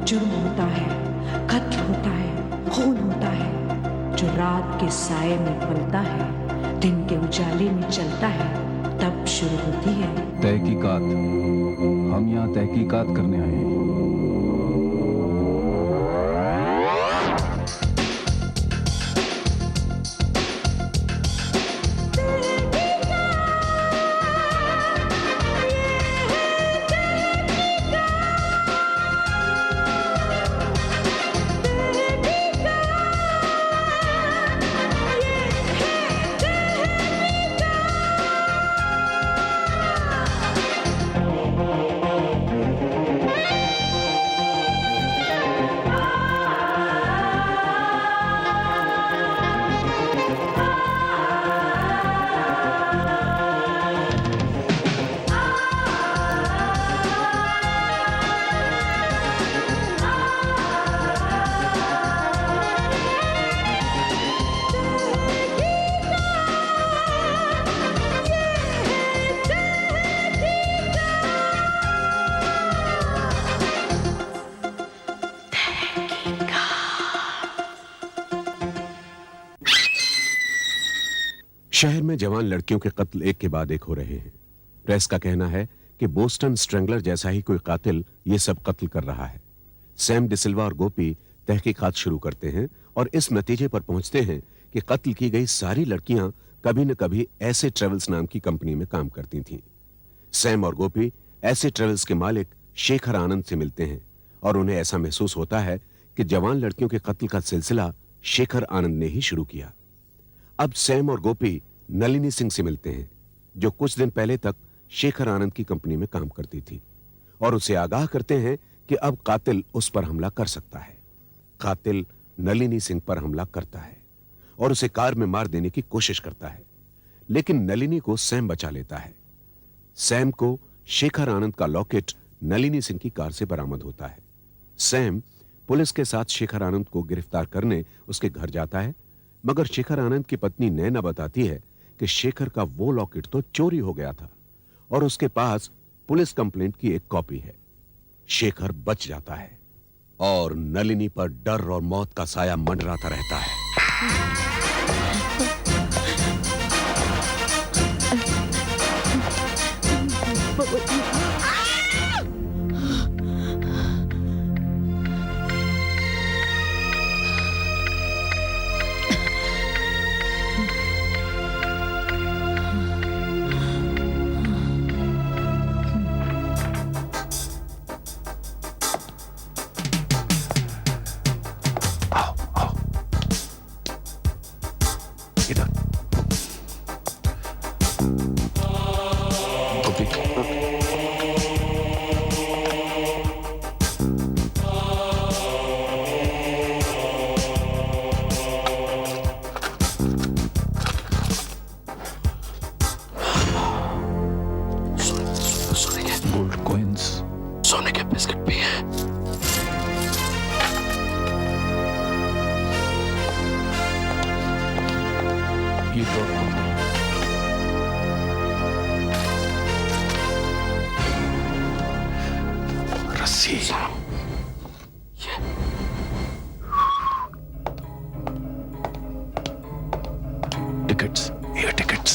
जुर्म होता है, कत्ल होता है, खून होता है, जो रात के साए में पलता है, दिन के उजाले में चलता है, तब शुरू होती है तहकीकात। हम यहाँ तहकीकात करने आए हैं। शहर में जवान लड़कियों के कत्ल एक के बाद एक हो रहे हैं। प्रेस का कहना है कि बोस्टन स्ट्रेंगलर जैसा ही कोई कातिल ये सब कत्ल कर रहा है। सैम डिसिल्वा और गोपी तहकीकात शुरू करते हैं और इस नतीजे पर पहुंचते हैं कि कत्ल की गई सारी लड़कियां कभी न कभी ऐसे ट्रेवल्स नाम की कंपनी में काम करती थीं। सैम और गोपी ऐसे ट्रेवल्स के मालिक शेखर आनंद से मिलते हैं और उन्हें ऐसा महसूस होता है कि जवान लड़कियों के कत्ल का सिलसिला शेखर आनंद ने ही शुरू किया। अब सैम और गोपी नलिनी सिंह से मिलते हैं, जो कुछ दिन पहले तक शेखर आनंद की कंपनी में काम करती थी, और उसे आगाह करते हैं कि अब कातिल उस पर हमला कर सकता है। कातिल नलिनी सिंह पर हमला करता है और उसे कार में मार देने की कोशिश करता है, लेकिन नलिनी को सैम बचा लेता है। सैम को शेखर आनंद का लॉकेट नलिनी सिंह की कार से बरामद होता है। सैम पुलिस के साथ शेखर आनंद को गिरफ्तार करने उसके घर जाता है, मगर शेखर आनंद की पत्नी नैना बताती है कि शेखर का वो लॉकेट तो चोरी हो गया था और उसके पास पुलिस कंप्लेंट की एक कॉपी है। शेखर बच जाता है और नलिनी पर डर और मौत का साया मंडराता रहता है। गोल्ड कॉइंस, सोने के बिस्किट भी हैं। ये रस्सी, ये टिकट्स, एयर टिकट्स।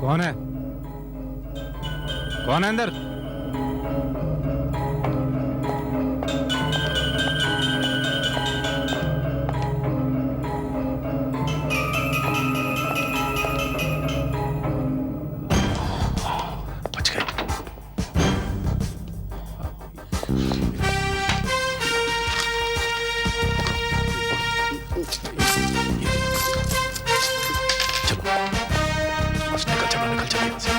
कौन है? कौन है अंदर? बच गए। चलो, बस निकल चलो, निकल चलो यहाँ से।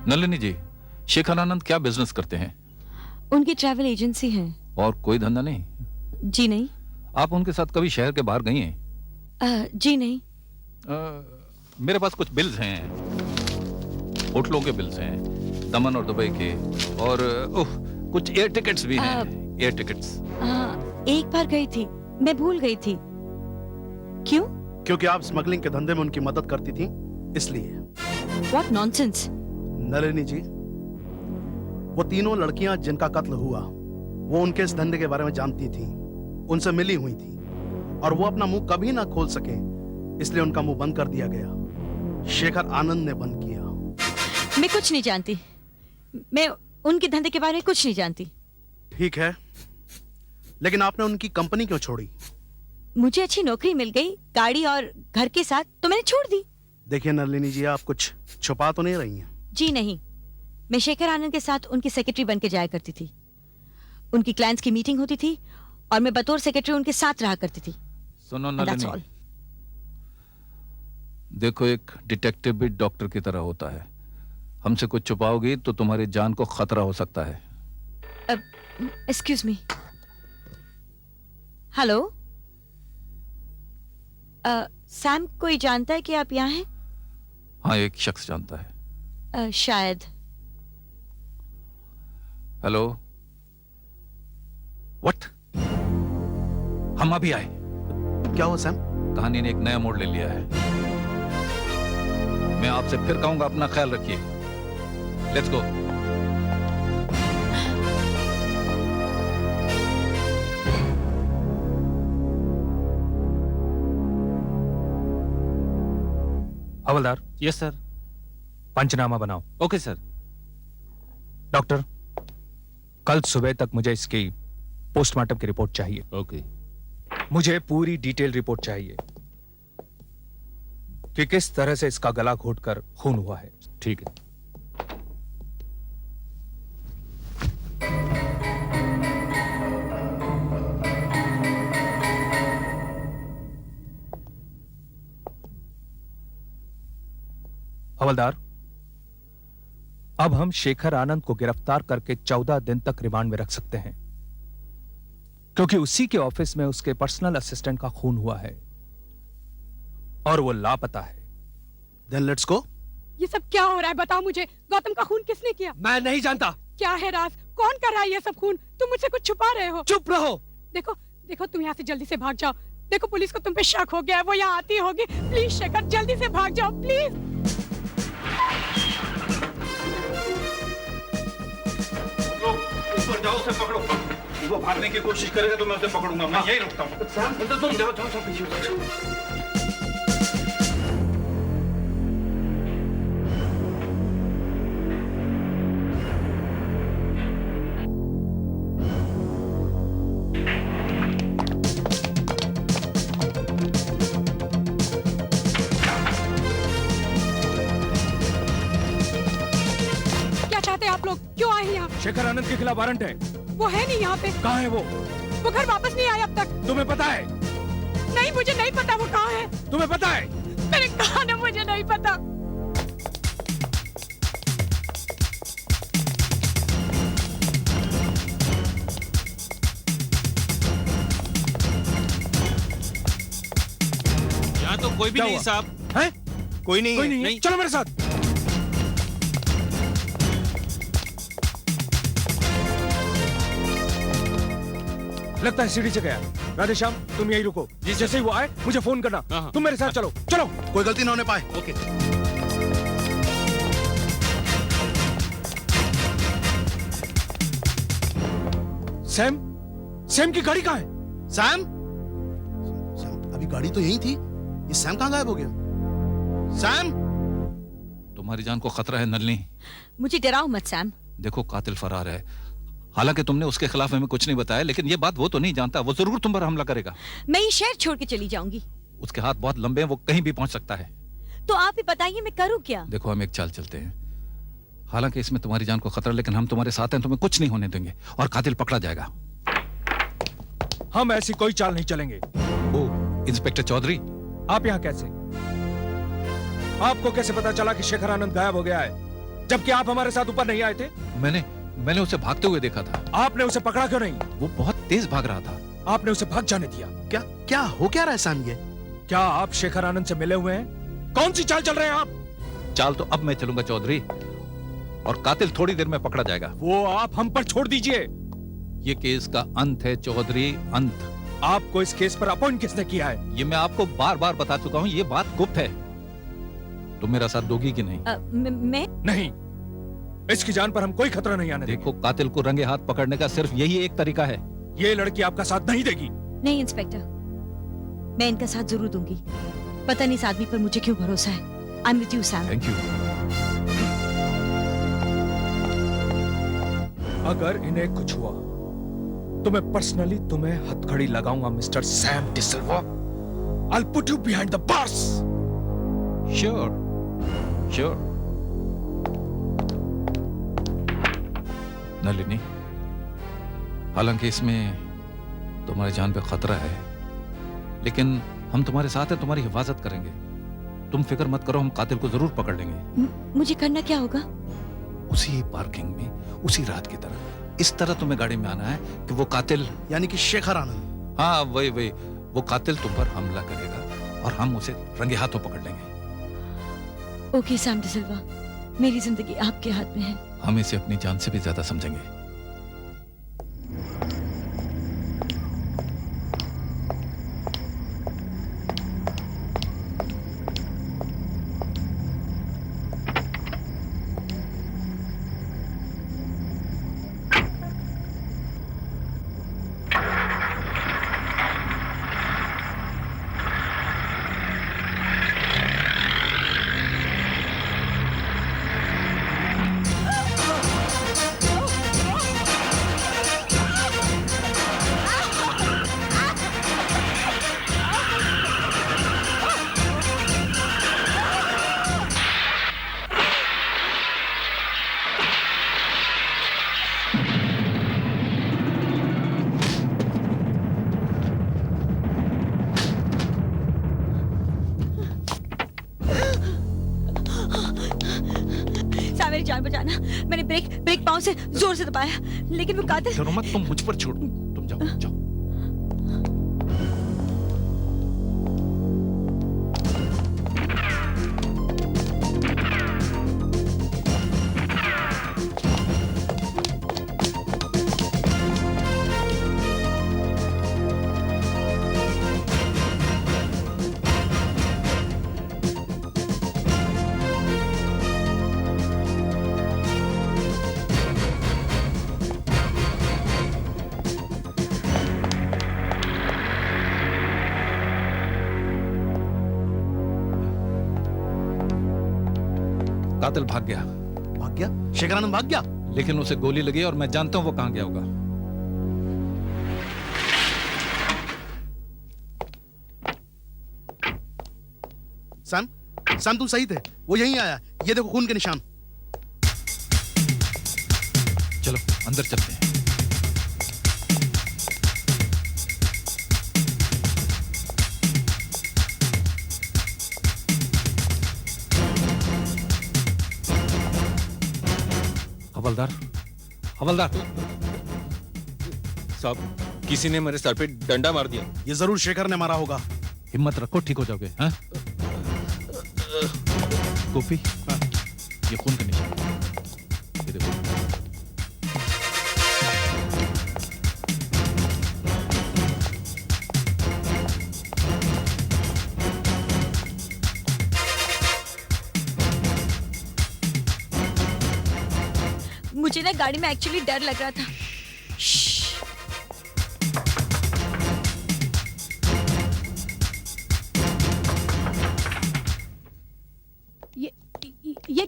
नलिनी जी, शेखर आनंद क्या बिजनेस करते हैं? उनकी ट्रैवल एजेंसी है। और कोई धंधा नहीं? जी नहीं। आप उनके साथ कभी शहर के बाहर गई हैं? जी नहीं। मेरे पास कुछ बिल्स हैं, होटलों के बिल्स हैं, दमन और दुबई के, और कुछ एयर टिकट्स भी हैं। Air tickets. एक बार गई थी, मैं भूल गई थी। क्यों? क्योंकि आप स्मगलिंग के धंधे में उनकी मदद करती थी, इसलिए। What nonsense! नलिनी जी, वो तीनों लड़कियां जिनका कत्ल हुआ, वो उनके इस धंधे के बारे में जानती थी, उनसे मिली हुई थी, और वो अपना मुंह कभी ना खोल सके, इसलिए उनका मुंह बंद कर दिया गया। शेखर आनंद ने बंद किया। मैं कुछ नहीं जानती। मैं उनके धंधे के बारे में कुछ नहीं जानती। ठीक है, लेकिन आपने उनकी कंपनी क्यों छोड़ी? मुझे अच्छी नौकरी मिल गई, गाड़ी और घर के साथ, तो मैंने छोड़ दी। देखिए नलिनी जी, आप कुछ छुपा तो नहीं रही हैं? जी नहीं, मैं शेखर आनंद के साथ उनकी सेक्रेटरी बन के जाया करती थी। उनकी क्लाइंट्स की मीटिंग होती थी और मैं बतौर सेक्रेटरी उनके साथ रहा करती थी। सुनो And that's नलिनी, all. देखो एक डिटेक्टिव भी डॉक्टर की तरह होता है। हमसे कुछ छुपाओगी तो तुम्हारी जान को खतरा हो सकता है। Excuse me. हेलो, सैम कोई जानता है कि आप यहाँ हैं? हाँ, एक शख्स जानता है। शायद। Hello, what? हम अभी आए। क्या हुआ सैम? कहानी ने एक नया मोड़ ले लिया है। मैं आपसे फिर कहूंगा, अपना ख्याल रखिए। Let's go. हवलदार। Yes sir. पंचनामा बनाओ। Okay sir. डॉक्टर, कल सुबह तक मुझे इसकी पोस्टमार्टम की रिपोर्ट चाहिए। ओके। मुझे पूरी डिटेल रिपोर्ट चाहिए कि किस तरह से इसका गला घोटकर खून हुआ है। ठीक है। हवलदार, अब हम शेखर आनंद को गिरफ्तार करके 14 दिन तक रिमांड में रख सकते हैं, क्योंकि उसी के ऑफिस में उसके पर्सनल असिस्टेंट का खून हुआ है और वो लापता है। Then let's go. ये सब क्या हो रहा है? बताओ मुझे, गौतम का खून किसने किया? मैं नहीं जानता। क्या है राज? कौन कर रहा है ये सब खून? तुम मुझसे कुछ छुपा रहे हो। चुप रहो। देखो देखो, तुम यहाँ से जल्दी से भाग जाओ। देखो पुलिस को तुम पे शक हो गया है, वो यहाँ आती होगी। प्लीज शेखर, जल्दी से भाग जाओ प्लीज। ऊपर जाओ, उसे पकड़ो। वो भागने की कोशिश करेगा तो मैं उसे पकड़ूंगा। मैं यही रुकता हूँ। तुम जाओ जाओ जाओ पीछे। क्या चाहते हैं आप लोग? क्यों आए हैं यहाँ? शेखर आनंद के खिलाफ वारंट है। वो है नहीं यहाँ पे। कहाँ है वो? वो घर वापस नहीं आया अब तक। तुम्हें पता है? नहीं, मुझे नहीं पता वो कहाँ है। तुम्हें पता है? मैंने कहा ना, मुझे नहीं पता। यहाँ तो कोई भी क्या नहीं हुआ? साहब। हैं? कोई नहीं कोई है। नहीं है? चलो मेरे साथ। लगता है सीढ़ी से गया। राधेश्याम, तुम यही रुको। जैसे ही वो आए मुझे फोन करना। हाँ। तुम मेरे साथ चलो। चलो। कोई गलती ना होने पाए। ओके। सैम, सैम की गाड़ी कहाँ है? सैम? सैम, अभी गाड़ी तो यही थी। ये सैम कहाँ गायब हो गया? सैम? तुम्हारी जान को खतरा है नलिनी। मुझे डराओ मत सैम। देखो, कातिल फरार है। हालांकि तुमने उसके खिलाफ हमें कुछ नहीं बताया, लेकिन ये बात वो तो नहीं जानता। वो जरूर तुम पर हमला करेगा। मैं ये शहर छोड़ के चली जाऊंगी। उसके हाथ बहुत लंबे हैं, वो कहीं भी पहुंच सकता है। तो आप ही बताइए मैं करूँ क्या? देखो, हम एक चाल चलते हैं। हालांकि इसमें तुम्हारी जान को खतरा, लेकिन हम तुम्हारे साथ हैं, तुम्हें कुछ नहीं होने देंगे और कातिल पकड़ा जाएगा। हम ऐसी कोई चाल नहीं चलेंगे। ओ, इंस्पेक्टर चौधरी, आप यहाँ कैसे? आपको कैसे पता चला कि शेखर आनंद गायब हो गया है, जबकि आप हमारे साथ ऊपर नहीं आए थे? मैंने उसे भागते हुए देखा था। आपने उसे पकड़ा क्यों नहीं? वो बहुत तेज भाग रहा था। आपने उसे भाग जाने दिया। क्या क्या हो क्या रहा है सैम? ये क्या आप शेखर आनंद से मिले हुए हैं? कौन सी चाल चल रहे हैं आप? चाल तो अब मैं चलूंगा चौधरी, और कातिल थोड़ी देर में पकड़ा जाएगा। वो आप हम पर छोड़ दीजिए। ये केस का अंत है चौधरी, अंत। आपको इस केस पर अपॉइंट किसने किया है? ये मैं आपको बार बार बता चुका हूं, ये बात गुप्त है। तुम मेरा साथ दोगी कि नहीं? मैं नहीं, इसकी जान पर हम कोई खतरा नहीं आने देंगे। देखो, कातिल को रंगे हाथ पकड़ने का सिर्फ यही एक तरीका है। ये लड़की आपका साथ नहीं देगी। नहीं इंस्पेक्टर, मैं इनका साथ जरूर दूंगी। पता नहीं इस आदमी पर मुझे क्यों भरोसा है। I am with you Sam. Thank you. अगर इन्हें कुछ हुआ तो मैं पर्सनली तुम्हें हथकड़ी लगाऊंगा mister Sam D'Silva. I'll put you behind the bars. Sure sure. Nalini, हालांकि इसमें तुम्हारी जान पे खतरा है, लेकिन हम तुम्हारे साथ हैं, तुम्हारी हिफाजत करेंगे। तुम फिक्र मत करो, हम कातिल को जरूर पकड़ लेंगे। मुझे करना क्या होगा? उसी पार्किंग में, उसी रात की तरह, इस तरह तुम्हें गाड़ी में आना है कि वो कातिल, यानी कि शेखर आनंद। हाँ वही, वो कातिल तुम पर हमला करेगा और हम उसे रंगे हाथों पकड़ लेंगे। ओके सैम डिसिल्वा, मेरी जिंदगी आपके हाथ में है। हम इसे अपनी जान से भी ज्यादा समझेंगे। सैम, मेरी जान बचाना। मैंने ब्रेक पाँव से जोर से दबाया, लेकिन वो कातिल। डरो मत, तुम मुझ पर छोड़ो, तुम जाओ जाओ। कातिल भाग गया। भाग गया? शेखर आनंद भाग गया? लेकिन उसे गोली लगी और मैं जानता हूं वो कहां गया होगा। सैम तुम सही थे, वो यहीं आया। ये देखो खून के निशान। चलो अंदर चलते हैं। हवलदार साहब, किसी ने मेरे सर पे डंडा मार दिया। ये जरूर शेखर ने मारा होगा। हिम्मत रखो, ठीक हो जाओगे। हाँ? गोपी, ये खून का निशान, ये देखो। मुझे ना गाड़ी में एक्चुअली डर लग रहा था।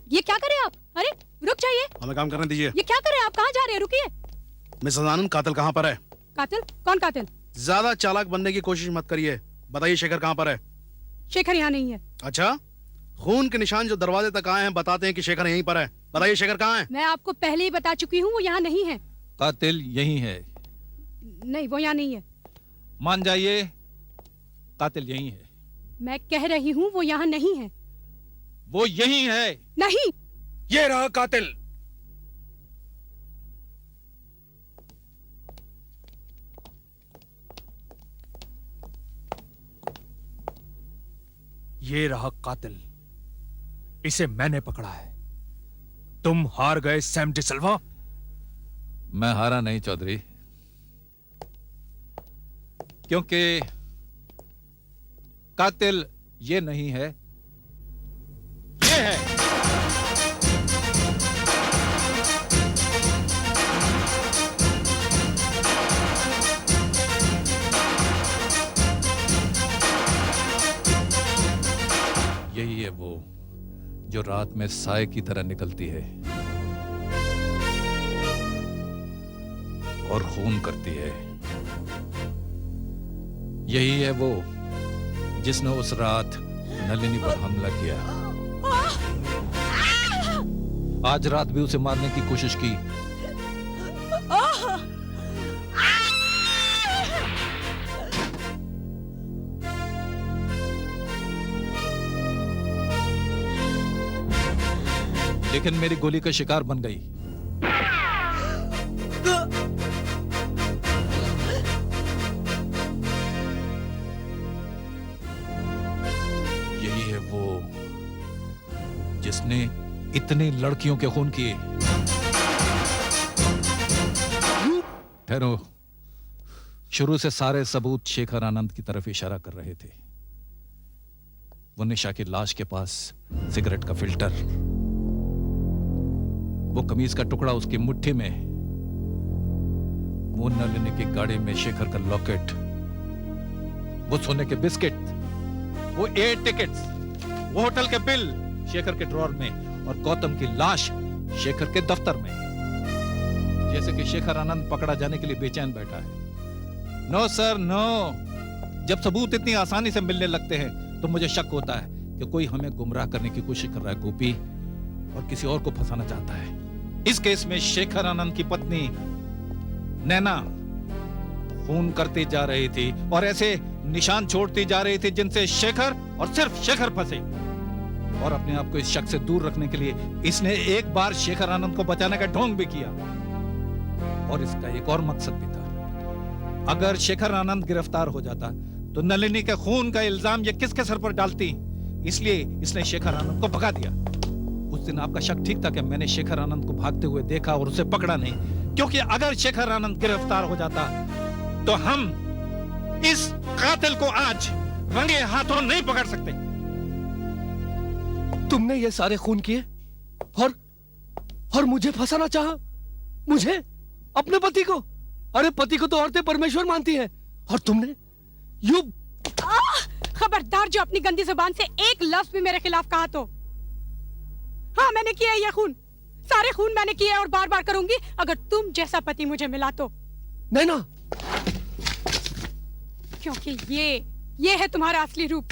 ये क्या कर रहे हैं आप? अरे रुक जाइए। हमें काम करने दीजिए। ये क्या कर रहे हैं आप? कहाँ जा रहे हैं? रुकिए। मिसेस आनंद, कातिल कहाँ पर है? कातिल? कौन कातिल? ज्यादा चालाक बनने की कोशिश मत करिए। बताइए शेखर कहाँ पर है? शेखर यहाँ नहीं है। अच्छा, खून के निशान जो दरवाजे तक आए हैं बताते हैं कि शेखर यहीं पर है। बताइए शेखर कहाँ है? मैं आपको पहले ही बता चुकी हूँ, वो यहाँ नहीं है। कातिल यही है। नहीं, वो यहाँ नहीं है। मान जाइए, कातिल यही है। मैं कह रही हूँ वो यहाँ नहीं है। वो यही है। नहीं। ये रहा कातिल। ये रहा कातिल, इसे मैंने पकड़ा है। तुम हार गए सैम डिसिल्वा। मैं हारा नहीं चौधरी, क्योंकि कातिल ये नहीं है, ये है। यही है वो जो रात में साए की तरह निकलती है और खून करती है। यही है वो जिसने उस रात नलिनी पर हमला किया। आज रात भी उसे मारने की कोशिश की। लेकिन मेरी गोली का शिकार बन गई। यही है वो जिसने इतनी लड़कियों के खून किए। ठहरो, शुरू से सारे सबूत शेखर आनंद की तरफ इशारा कर रहे थे। वो निशा की लाश के पास सिगरेट का फिल्टर, वो कमीज का टुकड़ा उसकी मुट्ठी में, वो नलिनी की गाड़ी में शेखर का लॉकेट, वो सोने के बिस्किट, वो एयर टिकट्स, वो होटल के बिल शेखर के ड्रॉर में, और गौतम की लाश शेखर के दफ्तर में। जैसे कि शेखर आनंद पकड़ा जाने के लिए बेचैन बैठा है। नो सर नो, जब सबूत इतनी आसानी से मिलने लगते हैं तो मुझे शक होता है कि कोई हमें गुमराह करने की कोशिश कर रहा है गोपी, और किसी और को फंसाना चाहता है। इस केस में शेखर आनंद की पत्नी नैना खून करती जा रही थी और ऐसे निशान छोड़ती जा रही थी जिनसे शेखर और सिर्फ शेखर फंसे। और अपने आप को इस शक से दूर रखने के लिए इसने एक बार शेखर आनंद को बचाने का ढोंग भी किया। और इसका एक और मकसद भी था। अगर शेखर आनंद गिरफ्तार हो जाता तो नलिनी के खून का इल्जाम ये किसके सर पर डालती, इसलिए इसने शेखर आनंद को भगा दिया। उस दिन आपका शक ठीक था कि मैंने शेखर आनंद को भागते हुए देखा और उसे पकड़ा नहीं, क्योंकि अगर शेखर आनंद गिरफ्तार हो जाता तो हम इस कातिल को आज रंगे हाथों नहीं पकड़ सकते। तुमने ये सारे खून किए और मुझे फंसाना चाहा? मुझे, अपने पति को? अरे पति को तो औरतें परमेश्वर मानती हैं, और तुमने यू। खबरदार, जो अपनी गंदी जुबान से एक लफ्ज भी मेरे खिलाफ कहा तो। हाँ, मैंने किया है ये खून, सारे खून मैंने किए और बार बार करूंगी अगर तुम जैसा पति मुझे मिला तो। नैना, क्योंकि ये है तुम्हारा असली रूप,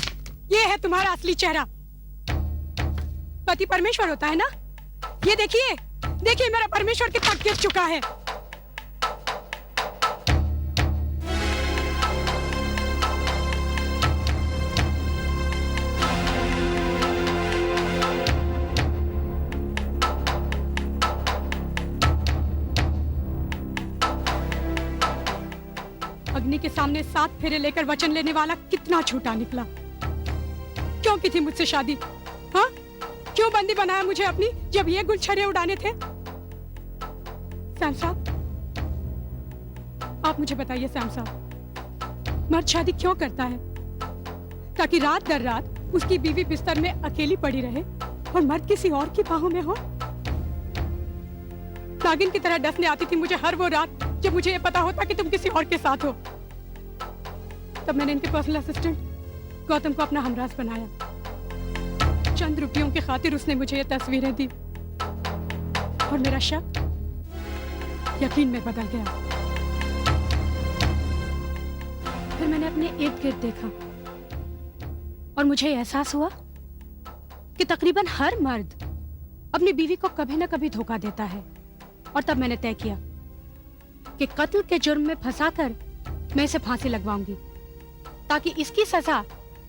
ये है तुम्हारा असली चेहरा। पति परमेश्वर होता है ना? ये देखिए, देखिए मेरा परमेश्वर कितना गिर चुका है। अग्नि के सामने 7 फेरे लेकर वचन लेने वाला कितना झूठा निकला। क्यों की थी मुझसे शादी? हाँ, क्यों बंदी बनाया मुझे अपनी जब ये गुलछड़े उड़ाने थे? सैम साहब, आप मुझे बताइए सैम साहब, मर्द शादी क्यों करता है? ताकि रात दर रात उसकी बीवी बिस्तर में अकेली पड़ी रहे और मर्द किसी और की बाहों में हो। नागिन की तरह डसने आती थी मुझे हर वो रात जब मुझे ये पता होता कि तुम किसी और के साथ हो। तब मैंने इनके पर्सनल असिस्टेंट गौतम को अपना हमराज बनाया। चंद रुपयों की खातिर उसने मुझे ये तस्वीरें दी और मेरा शक यकीन में बदल गया। फिर मैंने अपने इर्द गिर्द देखा और मुझे एहसास हुआ कि तकरीबन हर मर्द अपनी बीवी को कभी ना कभी धोखा देता है। और तब मैंने तय किया कि कत्ल के जुर्म में फंसाकर मैं इसे फांसी लगवाऊंगी, ताकि इसकी सजा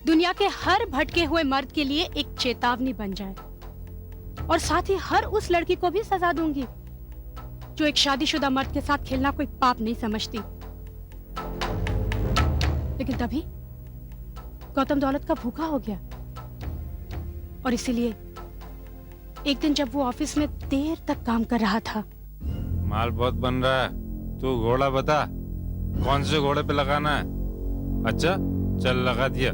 दुनिया के हर भटके हुए मर्द के लिए एक चेतावनी बन जाए। और साथ ही हर उस लड़की को भी सजा दूंगी जो एक शादीशुदा मर्द के साथ खेलना कोई पाप नहीं समझती। लेकिन तभी गौतम दौलत का भूखा हो गया और इसीलिए एक दिन जब वो ऑफिस में देर तक काम कर रहा था। माल बहुत बन रहा है, तू घोड़ा बता, कौन से घोड़े पे लगाना है? अच्छा चल लगा दिया।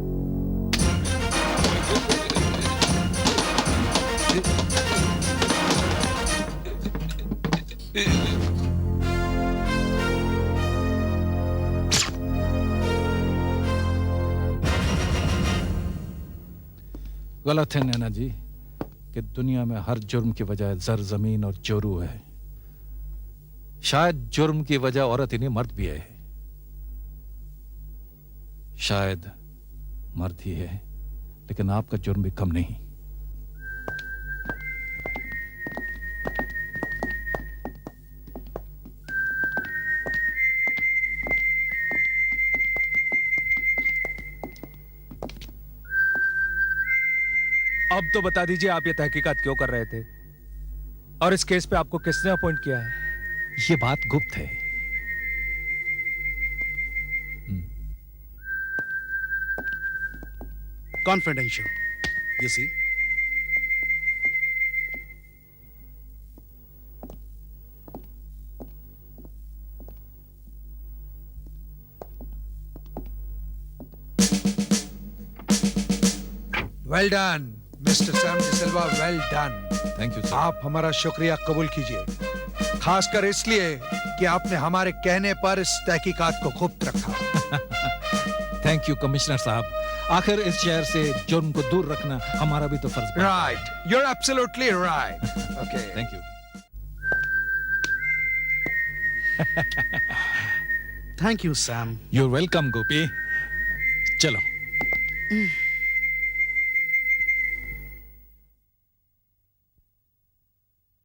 गलत है नैना जी कि दुनिया में हर जुर्म की वजह जर जमीन और जोरू है। शायद जुर्म की वजह औरत ही नहीं मर्द भी है। शायद मर्द ही है, लेकिन आपका जुर्म भी कम नहीं। अब तो बता दीजिए आप ये तहकीकात क्यों कर रहे थे और इस केस पे आपको किसने अपॉइंट किया है? ये बात गुप्त है। Confidential, you see. Well done mister Sam D'Silva, well done. Thank you sir. आप हमारा शुक्रिया कबूल कीजिए, खासकर इसलिए कि आपने हमारे कहने पर इस तहकीकात को गुप्त रखा। थैंक यू कमिश्नर साहब। आखिर इस शहर से जुर्म को दूर रखना हमारा भी तो फर्ज है। Right, you are absolutely right. Okay, thank you. Thank you Sam. You welcome Gopi. चलो।